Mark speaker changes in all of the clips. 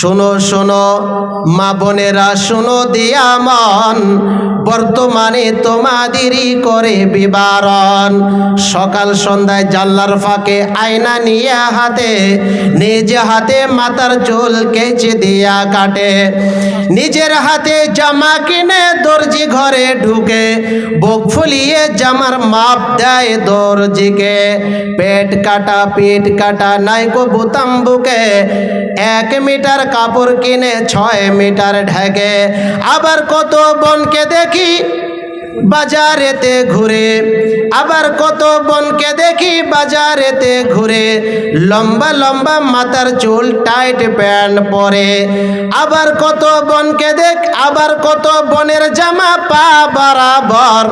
Speaker 1: শোনো শোনো মা বোনেরা, শোনো দিয়া মন, বর্তমানে তোমাদেরই করে বিবরণ। সকাল সন্ধ্যায় জানলার ফাঁকে আয়না নিয়ে হাতে, নিজ হাতে মাথার চুল কেচে দিয়া কাটে, নিজের হাতে জামা কিনে দর্জি ঘরে ঢুকে, বুক ফুলিয়ে জামার মাপ দেয় দর্জিকে। পেট কাটা পিঠ কাটা নাইকো বুতাম বুকে, 1 মিটার কাপড় কিনে 6 মিটার ঢেকে। আবার কত বোনকে দেখি বাজারেতে ঘুরে, আবার কত বোনকে দেখি বাজারেতে ঘুরে, লম্বা লম্বা মাথার চুল টাইট প্যান্ট পরে। আবার কত বোনকে আবার কত বোনের জামা পা বরাবর,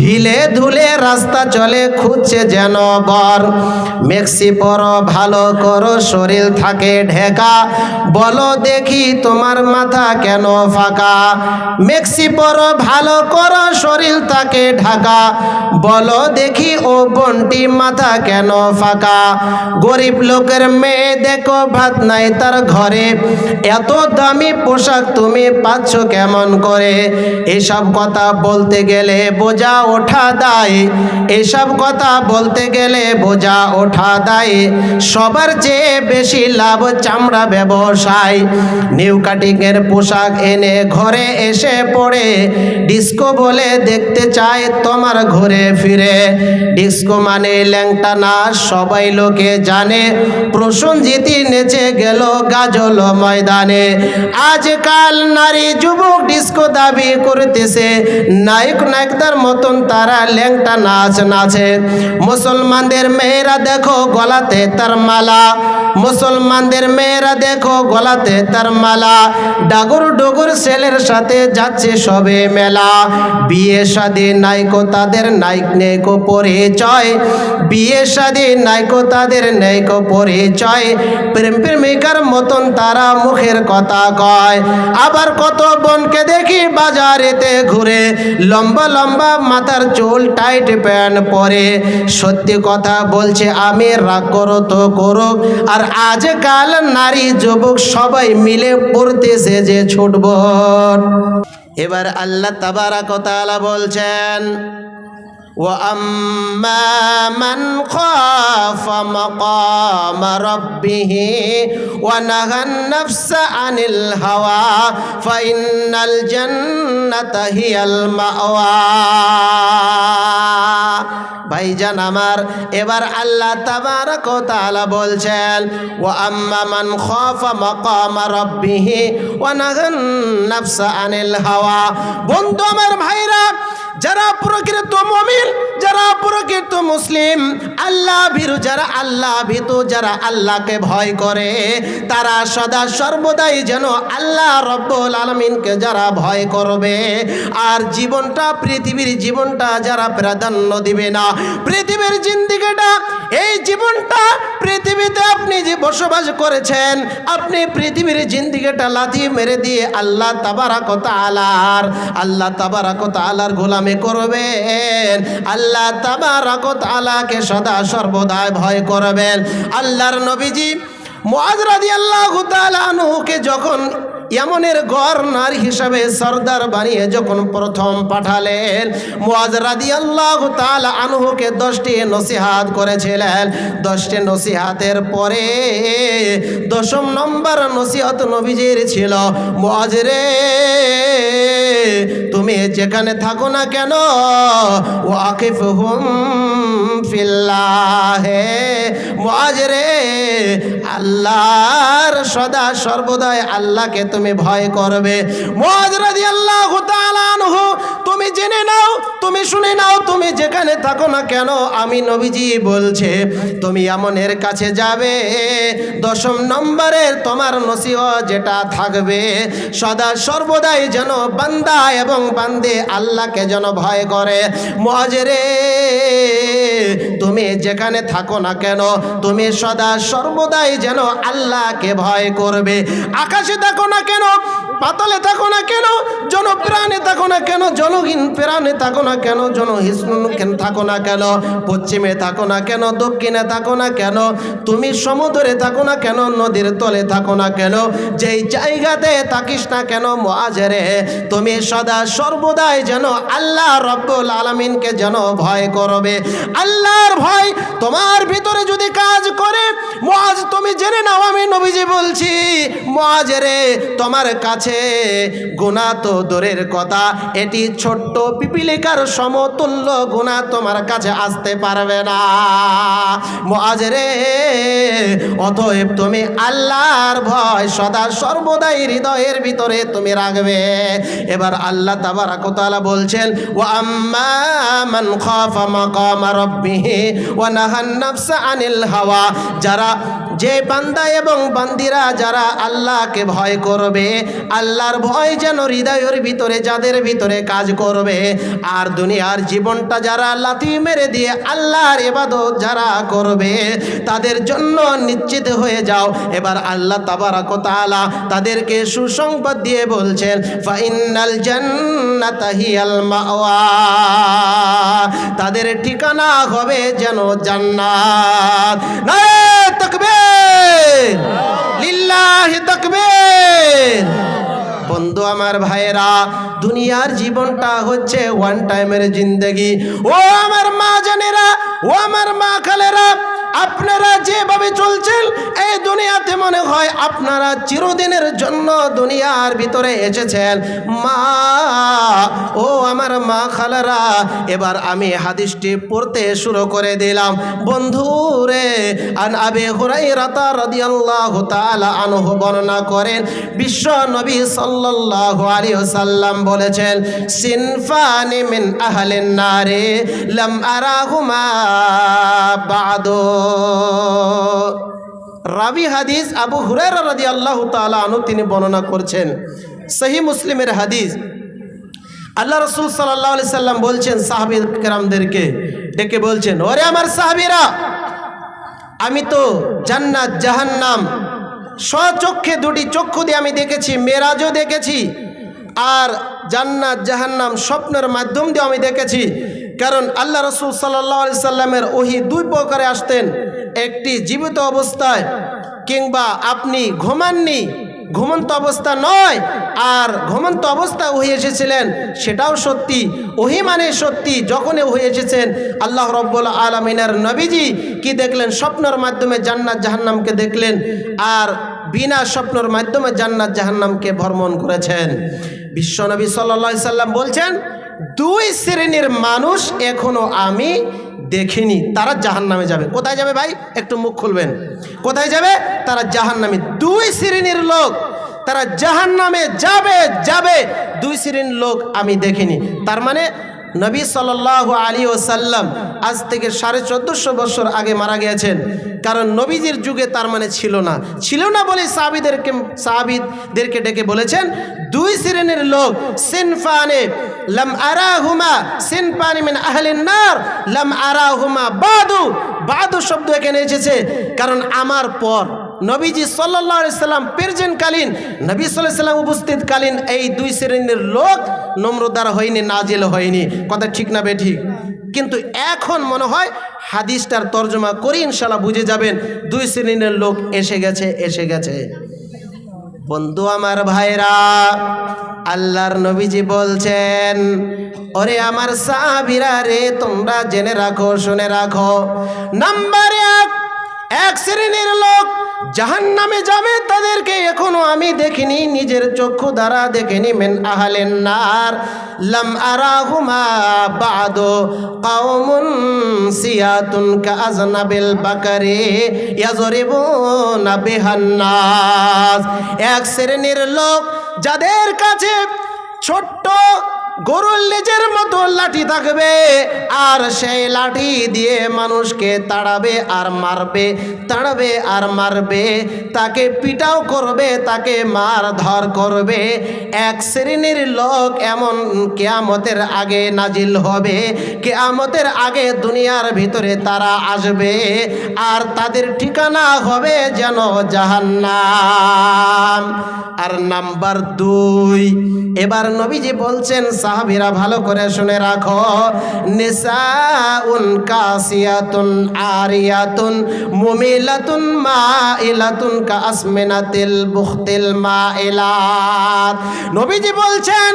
Speaker 1: হিলে ধুলে রাস্তা চলে খুঁজছে যেন বর। মেক্সি পরো ভালো করো শরীর থাকে ঢেকা, বলো দেখি তোমার মাথা কেন ফাঁকা। মেক্সি পরো ভালো করো শরীর থাকে ঢাকা, বলো দেখি ও বোনটি মাথা কেন ফাঁকা। গরিব লোকের মেয়ে দেখো ভাত নাই তার ঘরে, এত দামি পোশাক তুমি পাচ্ছ কেমন করে। এসব কথা বলতে গেলে বোঝা ওঠা দায়, এসব কথা বলতে গেলে বোঝা ওঠা দায়। সবার চেয়ে বেশি লাভ চামড়া ব্যবসায়। নিউ কাটিংয়ের পোশাক এনে ঘরে এসে পড়ে, ডিস্কো বলে দেখতে চায় তোমার ঘুরে ফিরে। ডিস্কো মানে ল্যাংটা নাচ, সবাই লোকে জানে, প্রসেনজিৎ নেচে গেল গাজল ময়দানে। আজকাল নারী যুবক ডিস্কো দাবি করতেছে, নায়ক নায়কদের মতন তারা ল্যাংটা নাচ নাচে। মুসলমানদের মেয়েরা দেখো গলাতে তার মালা, মুসলমানদের মেয়েরা দেখো গলাতে তার মালা, ডাগর ডুগুর ছেলের সাথে যাচ্ছে সবে মেলা। বিয়ে শাদী নাইকো তাদের নেইকো পরিচয়, বিয়ে শাদী নাইকো তাদের নেইকো পরিচয়। প্রেম প্রেমিকার মতন তারা মুখের কথা কয়। আবার কত বোনকে দেখি বাজারেতে ঘুরে, লম্বা লম্বা মাথার চুল টাইট প্যান্ট পরে। সত্যি কথা বলছে আমি, রাগ করো তো করুক, আর আজকাল নারী যুবক সবাই মিলে পড়তেছে যে ছুটব। এবার আল্লাহ তাবারাক ওয়া তাআলা বলছেন, وَأَمَّا مَنْ خَافَ مَقَامَ رَبِّهِ وَنَهَى النَّفْسَ عَنِ الْهَوَى فَإِنَّ الْجَنَّةَ هِيَ الْمَأْوَى। ভাইজান আমার, এবার আল্লাহ তাবারাক ওয়া তাআলা বলছেন, وَأَمَّا مَنْ خَافَ مَقَامَ رَبِّهِ وَنَهَى النَّفْسَ عَنِ الْهَوَى। বন্ধু আমার, ভাইরা, যারা প্রকৃত মুমিন, যারা প্রকৃত মুসলিম, আল্লাহ ভীরু, যারা আল্লাহ ভীতু, যারা আল্লাহকে ভয় করে, তারা সদা সর্বদাই যেন আল্লাহ রব্বুল আলামিনকে যারা ভয় করবে, আর জীবনটা, পৃথিবীর জীবনটা যারা প্রাধান্য দিবে না, পৃথিবীর জিন্দেগিটা, এই জীবনটা, পৃথিবীতে আপনি যে বসবাস করেছেন, আপনি পৃথিবীর জিন্দেগিটা লাথি মেরে দিয়ে আল্লাহ তাবারাক ওয়া তাআলার গোলামি করবেন, আল্লাহ তাবারাক ওয়া তাআলাকে সদা সর্বদা ভয় করবেন। আল্লাহর নবীজি মুআয রাদিয়াল্লাহু তাআলা আনহুকে যখন ইয়ামানের গভর্নর হিসাবে সরদার বানিয়ে যখন প্রথম পাঠালেন, মুআয রাদিয়াল্লাহু তাআলা আনহুকে 10টি নসিহত করেছিলেন। 10টি নসিহতের পরে 10ম নম্বর নসিহত নবীজির ছিল, মুআয রে, তুমি যেখানে থাকো না কেন, ওয়াকিফহুম ফিল্লাহ, মুআয রে, আল্লাহর সদা সর্বদাই আল্লাহকে তুমি ভয় করবে। মুআয রাদিয়াল্লাহু তাআলা আনহু, তুমি জেনে নাও, তুমি শুনে নাও, তুমি যেখানে থাকো না কেন, আমি নবীজি বলছে তুমি ইয়ামানের কাছে যাবে, 10ম নম্বরের তোমার নসিহত যেটা থাকবে, সদা সর্বদাই যেন বান্দা এবং বান্দে আল্লাহকে যেন ভয় করে। মুআয রে, তুমি যেখানে থাকো না কেন, তুমি সদা সর্বদাই যেন আল্লাহকে ভয় করবে। আকাশে থাকো না কেন, পাতালে থাকো না কেন, জনপ্রাণে থাকো না কেন, জনহীন প্রাণে থাকো না কেন, জনহীন থাকো না কেন, পশ্চিমে থাকো না কেন, দক্ষিণে থাকো না কেন, তুমি সমুদ্রে থাকো না কেন, নদীর তলে থাকো না কেন, যেই জায়গাতে থাকিস না কেন মুআজেরে, তুমি সদা সর্বদাই যেন আল্লাহ রব্বুল আলামিনকে যেন ভয় করবে। আল্লাহর ভয় তোমার ভিতরে যদি কাজ করে মুআজ, তুমি জেনে নাও আমি নবীজি বলছি, মুআজেরে তোমার কাছে গুনাহ তো দূরের কথা, এটি ছোট্ট পিপিলিকার সমতুল্য গুনাহ তোমার কাছে আসতে পারবে না মুআজেরে। অতএব তুমি আল্লাহর ভয় সদা সর্বদাই হৃদয়ের ভিতরে তুমি রাখবে। এবার আল্লাহ তাবারাক ওয়া তাআলা বলছেন, ওয়া আম্মা মান খাফা মাকাম রাব্বিহি ওয়া নাহান নাফসা আনিল হাওয়া, যারা যে বান্দা এবং বান্দিরা যারা আল্লাহকে ভয় করবে, আল্লাহর ভয় যেন হৃদয়ের ভিতরে যাদের ভিতরে কাজ করবে, আর দুনিয়ার জীবনটা যারা লাথি মেরে দিয়ে আল্লাহর ইবাদত যারা করবে, তাদের জন্য নিশ্চিত হয়ে যাও। এবার আল্লাহ তাবারাক ওয়া তাআলা তাদেরকে সুসংবাদ দিয়ে বলছেন, ফাইনাল জান্নাতা হিয়াল মাওয়া, তাদের ঠিকানা হবে যেন জান্নাত। নারে তাকবীর, লিল্লাহি তাকবীর। বন্ধু আমার ভাইয়েরা, দুনিয়ার জীবনটা হচ্ছে ওয়ান টাইমের জিন্দেগি। ও আমার মা জানেরা, ও আমার মা খালেরা, আপনারা যেভাবে চলছেন এই দুনিয়াতে মনে হয় আপনারা চিরদিনের জন্য দুনিয়ার ভিতরে এসেছেন। মা, ও আমার মা খালারা, এবার আমি হাদিসটি পড়তে শুরু করে দিলাম। বন্ধুরে, আন আবি হুরায়রা রাদিয়াল্লাহু তাআলা আনহু বর্ণনা করেন, বিশ্ব নবী সাল্লাল্লাহু আলাইহি ওয়াসাল্লাম বলেছেন, সিনফানি মিন আহলিন নারে লাম আরাহুমা বাদু। রাবি হাদিস আবু হুরায়রা রাদিয়াল্লাহু তাআলা আনহু তিনি বর্ণনা করছেন, সহিহ মুসলিমের হাদিস। আল্লাহ রাসূল সাল্লাল্লাহু আলাইহি সাল্লাম বলছেন সাহাবী কেরামদেরকে ডেকে বলছেন, ওরে আমার সাহাবীরা, আমি তো জান্নাত জাহান্নাম স্বচক্ষে দুটি চক্ষু দিয়ে আমি দেখেছি, মেরাজও দেখেছি, আর জান্নাত জাহান্নাম স্বপ্নের মাধ্যম দিয়ে আমি দেখেছি। কারণ আল্লাহ রাসূল সাল্লাল্লাহু আলাইহি সাল্লামের ওহী দুই প্রকারে আসতেন, একটি জীবিত অবস্থায়, কিংবা আপনি ঘুমাননি, ঘুমন্ত অবস্থা নয়, আর ঘুমন্ত অবস্থা ওহী এসেছিলেন সেটাও সত্যি। ওহী মানে সত্যি, যখনই ওহী এসেছেন আল্লাহ রাব্বুল আলামিনের নবীজি কি দেখলেন? স্বপ্নের মাধ্যমে জান্নাত জাহান্নামকে দেখলেন, আর বিনা স্বপ্নের মাধ্যমে জান্নাত জাহান্নামকে ভ্রমণ করেছেন। বিশ্বনবী সাল্লাল্লাহু আলাইহি সাল্লাম বলছেন, দুই শ্রেণীর মানুষ এখনো আমি দেখিনি, তারা জাহান্নামে যাবে। কোথায় যাবে ভাই? একটু মুখ খুলবেন। কোথায় যাবে? তারা জাহান্নামে। দুই শ্রেণীর লোক তারা জাহান্নামে যাবে যাবে, দুই শ্রেণীর লোক আমি দেখিনি। তার মানে নবী সাল্লাল্লাহু আলাইহি ওয়াসাল্লাম আজ থেকে 1450 বছর আগে মারা গিয়েছেন। কারণ নবীজির যুগে তার মানে ছিল না বলে সাহাবীদেরকে ডেকে বলেছেন, দুই শ্রেণীর লোক, সিনফানে লাম আরাহুমা, সিনফানি মিন আহলিন নার লাম আরাহুমা বাদু। বাদু শব্দ এখানে এসেছে কারণ আমার পর নবীজি সাল্লাল্লাহু আলাইহি সাল্লাম প্রেজেন্টকালীন, নবী সাল্লাল্লাহু আলাইহি সাল্লাম উপস্থিতকালীন এই দুই শ্রেণীর লোক নম্রদার হয়নি, নাজিল হয়নি। কথা ঠিক না বে ঠিক? কিন্তু এখন মনে হয় হাদিসটার তর্জমা করে ইনশাআল্লাহ বুঝে যাবেন দুই শ্রেণীর লোক এসে গেছে। বন্ধু আমার ভাইরা, আল্লাহর নবীজি বলছেন, ওরে আমার সাহাবীরা রে, তোমরা জেনে রাখো, শুনে রাখো, নাম্বার এক শ্রেণীর লোক জাহান্নামে যাবে, তাদেরকে এখনো আমি দেখিনি, নিজের চক্ষু দ্বারা দেখিনি। মিন আহলিন নার লাম আরাহুমা বাদু কওমুন সিয়াতুন কাআযনাবিল বাকারি ইয়াজরিবুনা বিহান নাস। এক শ্রেণীর লোক যাদের কাছে ছোট্ট গরুর লেজের মতো লাঠি থাকবে, আর সেই লাঠি দিয়ে মানুষকে তাড়াবে আর মারবে, তাড়াবে আর মারবে, তাকে পিটাও করবে, তাকে মারধর করবে। এক শ্রেণীর লোক এমন কিয়ামতের আগে নাজিল হবে, কিয়ামতের আগে দুনিয়ার ভিতরে তারা আসবে, আর তাদের ঠিকানা হবে যেন জাহান্নাম। আর নাম্বার 2, এবার নবীজি বলছেন, সাহাবীরা ভালো করে শুনে রাখো, নিসাউন কাসিয়াতুন আরিয়াতুন মুমিলাতুন মাইলাতুন কাসমিনাতিল বুখতিল মাইলাত। নবীজি বলছেন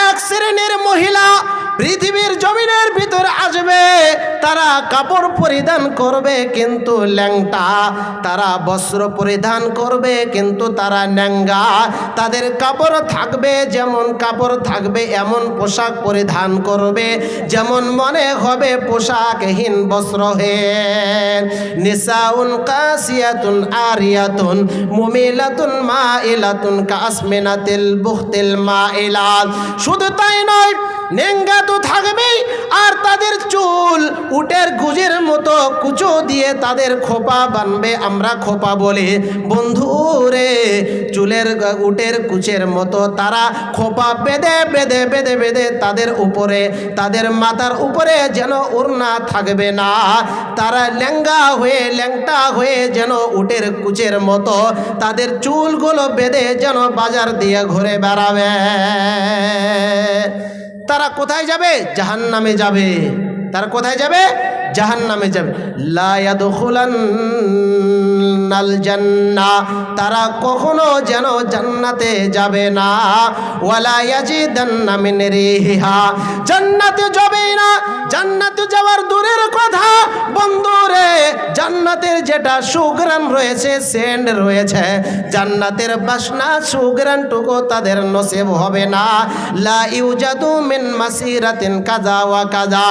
Speaker 1: এক শ্রেণীর মহিলা পৃথিবীর জমিনের ভিতরে আসবে, তারা কাপড় পরিধান করবে কিন্তু ল্যাংটা, তারা বস্ত্র পরিধান করবে কিন্তু তারা ন্যাঙ্গা, তাদের কাপড় থাকবে যেমন কাপড় থাকবে এমন পোশাক পরিধান করবে যেমন মনে হবে পোশাকহীন বস্ত্রহীন। নিসাউন কাসিয়াতুন আরিয়াতুন মুমিলাতুন মাইলাতুন কাসমিনাতিল বুখতিল মাইলাত। শুধু তাই নয়, নেঙ্গা তো থাকবেই, আর তাদের চুল উটের গুজের মতো কুচো দিয়ে তাদের খোপা বানবে, আমরা খোপা বলি বন্ধুরে, চুলের উটের কুচের মতো তারা খোপা বেঁধে বেঁধে বেঁধে বেঁধে তাদের উপরে, তাদের মাথার উপরে যেন ওড়না থাকবে না, তারা ল্যাঙ্গা হয়ে ল্যাংটা হয়ে যেন উটের কুচের মতো তাদের চুলগুলো বেঁধে যেন বাজার দিয়ে ঘুরে বেড়াবে। তারা কোথায় যাবে? জাহান্নামে যাবে। তারা কোথায় যাবে? জাহান্নামে যাবে। লা ইয়াদখুলান্নাল জান্নাহ, তারা কখনো যেন জান্নাতে যাবে না। ওয়ালা ইয়াজিদান্না মিন রিহিহা, জান্নাতে যাবে না। জান্নাতে যাওয়ার দূরের কথা বন্ধুরে, জান্নাতের যেটা সুঘ্রাণ রয়েছে, সেন্ট রয়েছে, জান্নাতের বাসনা সুঘ্রাণটুকু তাদের নসিব হবে না। লা ইউজাদু মিন মাসিরাতিন কাযা ওয়া কাযা।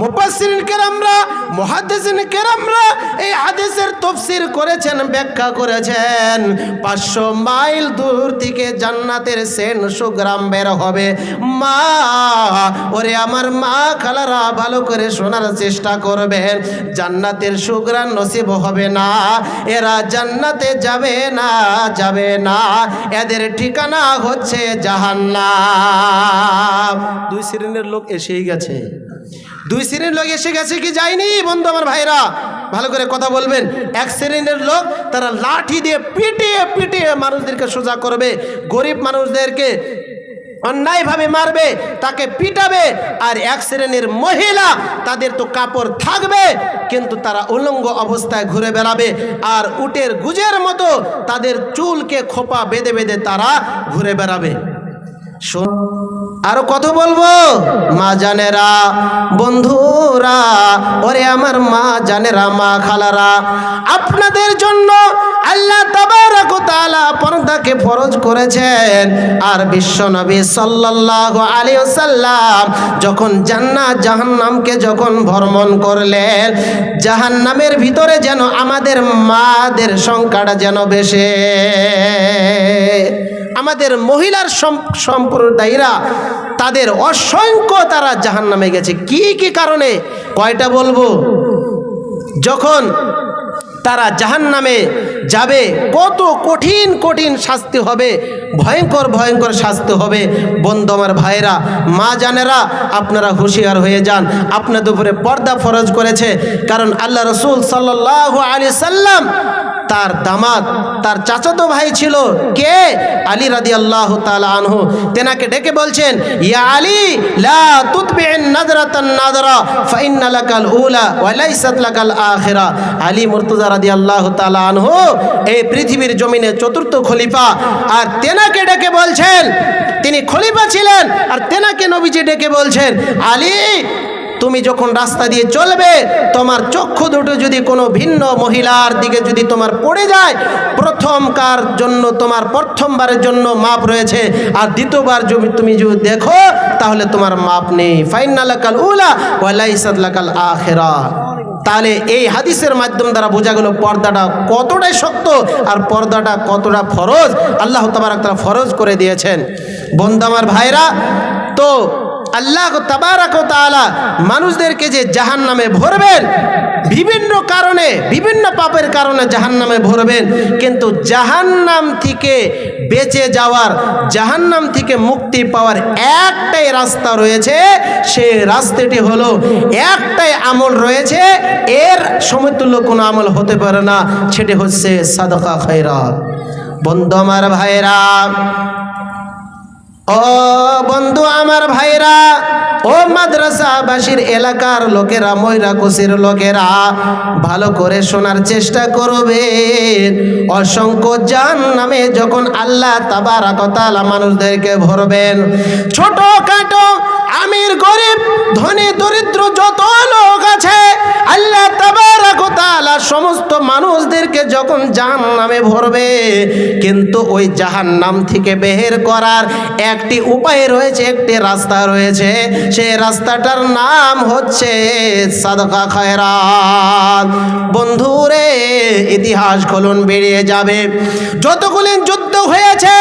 Speaker 1: মুফাসসিরিন কেরামরা, মুহাদ্দিসিন কেরামরা এই হাদিসের তাফসীর করেছেন, ব্যাখ্যা করেছেন, 500 মাইল দূর থেকে জান্নাতের সেন্ট সুঘ্রাণ বের হবে। মা, ওরে আমার মা খালারা ভালো করে শোনার চেষ্টা করবেন, জান্নাতের সুঘ্রাণ নসিব হবে না, এরা জান্নাতে যাবে না, যাবে না, এদের ঠিকানা হচ্ছে জাহান্নাম। 2 শ্রেণীর লোক এসেই গেছে। 2 শ্রেণীর লোক এসে গেছে কি যায়নি বন্ধু আমার ভাইরা? ভালো করে কথা বলবেন। 1 শ্রেণীর লোক তারা লাঠি দিয়ে পিটিয়ে পিটিয়ে মানুষদেরকে সোজা করবে, গরিব মানুষদেরকে অন্যায়ভাবে মারবে, তাকে পিটাবে। আর 1 শ্রেণীর মহিলা, তাদের তো কাপড় থাকবে কিন্তু তারা উলঙ্গ অবস্থায় ঘুরে বেড়াবে, আর উটের গুজের মতো তাদের চুলকে খোপা বেঁধে বেঁধে তারা ঘুরে বেড়াবে। আরো কত বলবো? মা জানেরা, বন্ধুরা, ওরে আমার মা জানেরা, মা খালারা, আপনাদের জন্য আল্লাহ তাবারক ওয়া তাআলা পর্দাকে ফরজ করেছেন। আর বিশ্বনবী সাল্লাল্লাহু আলাইহি ওয়াসাল্লাম যখন জান্নাত জাহান্নামকে যখন ভ্রমণ করলেন, জাহান্নামের ভিতরে যেন আমাদের মাদের সংখ্যাটা যেন বেশি, আমাদের মহিলার সম্প্রদায়রা তাদের অসংখ্য তারা জাহান্নামে গেছে। কি কি কারণে? কয়টা বলবো? যখন তারা জাহান্নামে যাবে, কত কঠিন কঠিন শাস্তি হবে, ভয়ঙ্কর ভয়ঙ্কর শাস্তি হবে। বন্ধু আমার ভাইরা, মা জানেরা, আপনারা হুঁশিয়ার হয়ে যান। আপনাদের উপরে পর্দা ফরজ করেছে, কারণ আল্লাহ রাসূল সাল্লাল্লাহু আলাইহি সাল্লাম তার দামাত, তার চাচাতো ভাই ছিল কে? আলী রাদিয়াল্লাহু তাআলা আনহু। তেনাকে ডেকে বলছেন, ইয়া আলী, লা তুতবি'ন নাযরাতান নাযরা ফাইন্না লাকাল উলা ওয়া লাইসাত লাকাল আখিরা। আলী মুর্তজা রাদিয়াল্লাহু তাআলা আনহু এই পৃথিবীর জমিনে 4র্থ খলিফা, আর তেনাকে ডেকে বলছেন, তিনি খলিফা ছিলেন, আর তেনাকে নবীজি ডেকে বলছেন, আলী, তুমি যখন রাস্তা দিয়ে চলবে, তোমার চক্ষু দুটো যদি কোনো ভিন্ন মহিলার দিকে যদি তোমার পড়ে যায়, প্রথমকার জন্য তোমার প্রথমবারের জন্য মাপ রয়েছে, আর দ্বিতীয়বার যদি তুমি যদি দেখো তাহলে তোমার মাপ নেই। ফাইন্না লাকাল উলা ওয়া লাইসাত লাকাল আখিরা। তাহলে এই হাদিসের মাধ্যম দ্বারা বোঝা গেল পর্দাটা কতটাই শক্ত আর পর্দাটা কতটা ফরজ আল্লাহ তাবারক তাআলা ফরজ করে দিয়েছেন। বন্ধু আমার ভাইরা, তো আল্লাহ তাবারাক ওয়া তাআলা মানুষদেরকে যে জাহান্নামে ভরবেন, বিভিন্ন কারণে, বিভিন্ন পাপের কারণে জাহান্নামে ভরবেন, কিন্তু জাহান্নাম থেকে বেঁচে যাওয়ার, জাহান্নাম থেকে মুক্তি পাওয়ার একটাই রাস্তা রয়েছে। সেই রাস্তাটি হলো, একটাই আমল রয়েছে, এর সমতুল্য কোনো আমল হতে পারে না, সেটি হচ্ছে সাদাকা খায়রাত। বন্ধু আমার ভাইরা, ও বন্ধু আমার ভাইরা, ও মাদ্রাসাবাসীর এলাকার লোকেরা, ময়রাকুচির লোকেরা, ভালো করে শোনার চেষ্টা করবেন। অসংখ্য জাহান্নামে যখন আল্লাহ তাবারাক ওয়া তাআলা মানুষদেরকে ভরবেন, ছোটখাটো, আমির, গরিব, ধনী, দরিদ্র যত লোক আছে, আল্লাহ তাবারাক ওয়া তাআলা সমস্ত মানুষদেরকে যখন জাহান্নামে ভরবে, কিন্তু ওই জাহান্নাম থেকে বের করার একটি উপায় রয়েছে, একটি রাস্তা রয়েছে। সেই রাস্তাটার নাম হচ্ছে সাদাকা খায়রাত। বন্ধুরে, ইতিহাস খুলুন, বেরিয়ে যাবে যতগুলি যুদ্ধ হয়েছে,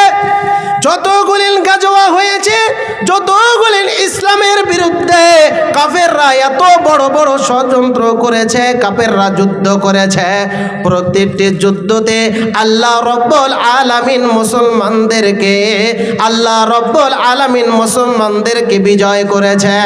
Speaker 1: যতগুলি গাজওয়া হয়েছে, যতগুলি ইসলামের বিরুদ্ধে কাফেররা এত বড় বড় ষড়যন্ত্র করেছে, কাফেররা যুদ্ধ করেছে, প্রত্যেকটি যুদ্ধতে আল্লাহ রব্বুল আলামিন মুসলমানদেরকে, আল্লাহ রব্বুল আলামিন মুসলমানদেরকে বিজয় করেছে।